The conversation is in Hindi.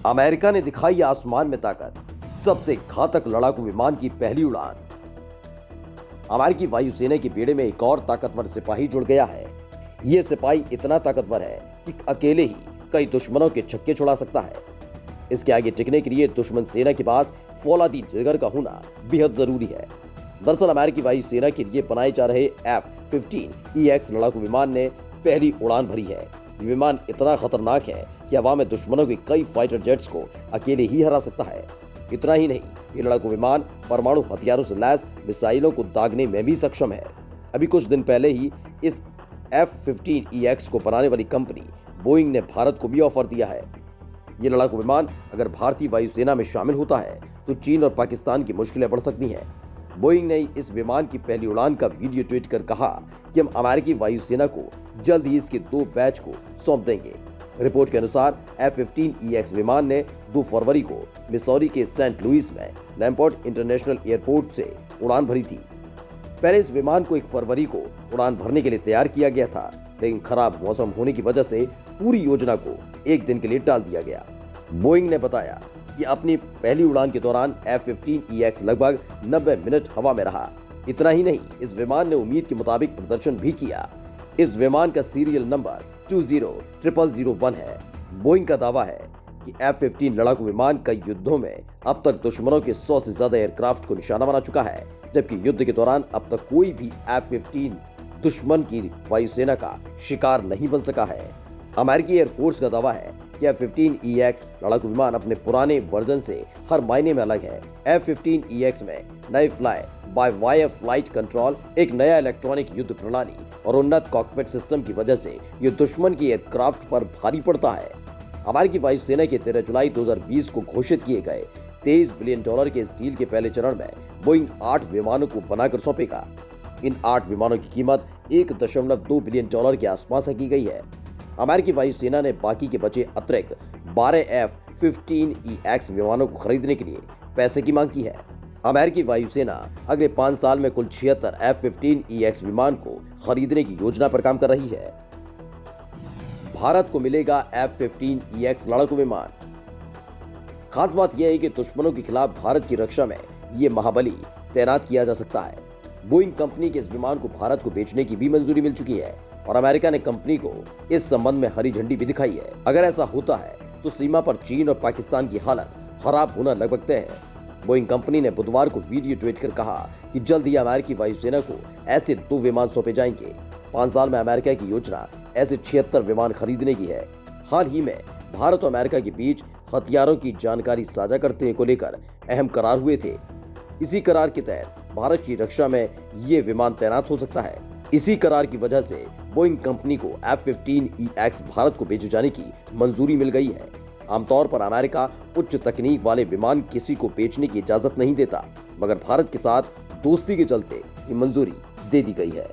अमेरिका ने दिखाई आसमान में ताकत, सबसे घातक लड़ाकू विमान की पहली उड़ान। अमेरिकी वायुसेना के बेड़े में एक और ताकतवर सिपाही जुड़ गया है। यह सिपाही इतना ताकतवर है कि अकेले ही कई दुश्मनों के छक्के छुड़ा सकता है। इसके आगे टिकने के लिए दुश्मन सेना के पास फौलादी जिगर का होना बेहद जरूरी है। दरअसल अमेरिकी वायुसेना के लिए बनाए जा रहे F-15EX लड़ाकू विमान ने पहली उड़ान भरी है। ये विमान इतना खतरनाक है कि हवा में दुश्मनों के कई फाइटर जेट्स को अकेले ही हरा सकता है। इतना ही नहीं, ये लड़ाकू विमान परमाणु हथियारों से लैस मिसाइलों को दागने में भी सक्षम है। अभी कुछ दिन पहले ही इस F-15EX को बनाने वाली कंपनी बोइंग ने भारत को भी ऑफर दिया है। ये लड़ाकू विमान अगर भारतीय वायुसेना में शामिल होता है तो चीन और पाकिस्तान की मुश्किलें बढ़ सकती हैं। बोइंग ने इस विमान की पहली उड़ान का वीडियो ट्वीट कर कहा कि हम अमेरिकी वायुसेना को जल्द ही इसके 2 बैच को सौंप देंगे। रिपोर्ट के अनुसार F-15EX विमान ने 2 फरवरी को मिसौरी के सेंट लुइस में लैम्पोर्ट इंटरनेशनल एयरपोर्ट से उड़ान भरी थी। पहले इस विमान को 1 फरवरी को उड़ान भरने के लिए तैयार किया गया था, लेकिन खराब मौसम होने की वजह से पूरी योजना को 1 दिन के लिए टाल दिया गया। बोइंग ने बताया कि अपनी पहली उड़ान के दौरान F-15EX लगभग 90 मिनट हवा में रहा। इतना ही नहीं, इस विमान ने उम्मीद के मुताबिक प्रदर्शन भी किया। इस विमान का सीरियल नंबर 20001 है। बोइंग का दावा है कि F-15 लड़ाकू विमान कई युद्धों में अब तक दुश्मनों के 100 से ज्यादा एयरक्राफ्ट को निशाना बना चुका है, जबकि युद्ध के दौरान अब तक कोई भी F-15 दुश्मन की वायुसेना का शिकार नहीं बन सका है। अमेरिकी एयरफोर्स का दावा है कि F-15EX लड़ाकू विमान अपने पुराने वर्जन से हर मायने में अलग है। F-15EX में नए fly by wire flight control, एक नया इलेक्ट्रॉनिक युद्ध प्रणाली और उन्नत कॉकपिट सिस्टम की वजह से ये दुश्मन की एयरक्राफ्ट पर भारी पड़ता है। अमेरिकी वायुसेना के 13 जुलाई 2020 को घोषित किए गए $23 बिलियन के इस डील के पहले चरण में बोइंग 8 विमानों को बनाकर सौंपेगा। इन 8 विमानों की कीमत $1.2 बिलियन के आसपास की गई है। अमेरिकी वायुसेना ने बाकी के बचे अतिरिक्त 12 F-15EX विमानों को खरीदने के लिए पैसे की मांग की है। अमेरिकी वायुसेना अगले 5 साल में कुल 76 F-15EX विमान को खरीदने की योजना पर काम कर रही है। भारत को मिलेगा F-15EX लड़ाकू विमान। खास बात यह है कि दुश्मनों के खिलाफ भारत की रक्षा में ये महाबली तैनात किया जा सकता है। बोइंग कंपनी के इस विमान को भारत को बेचने की भी मंजूरी मिल चुकी है और अमेरिका ने कंपनी को इस संबंध में हरी झंडी भी दिखाई है। अगर ऐसा होता है तो सीमा पर चीन और पाकिस्तान की हालत खराब होना लगभग तय है। बोइंग कंपनी ने बुधवार को वीडियो ट्वीट कर कहा कि जल्द ही अमेरिकी वायुसेना को ऐसे 2 विमान सौंपे जाएंगे। 5 साल में अमेरिका की योजना ऐसे 76 विमान खरीदने की है। हाल ही में भारत और अमेरिका के बीच हथियारों की जानकारी साझा करने को लेकर अहम करार हुए थे। इसी करार के तहत भारत की रक्षा में ये विमान तैनात हो सकता है। इसी करार की वजह से बोइंग कंपनी को F-15EX भारत को बेचे जाने की मंजूरी मिल गई है। आमतौर पर अमेरिका उच्च तकनीक वाले विमान किसी को बेचने की इजाजत नहीं देता, मगर भारत के साथ दोस्ती के चलते ये मंजूरी दे दी गई है।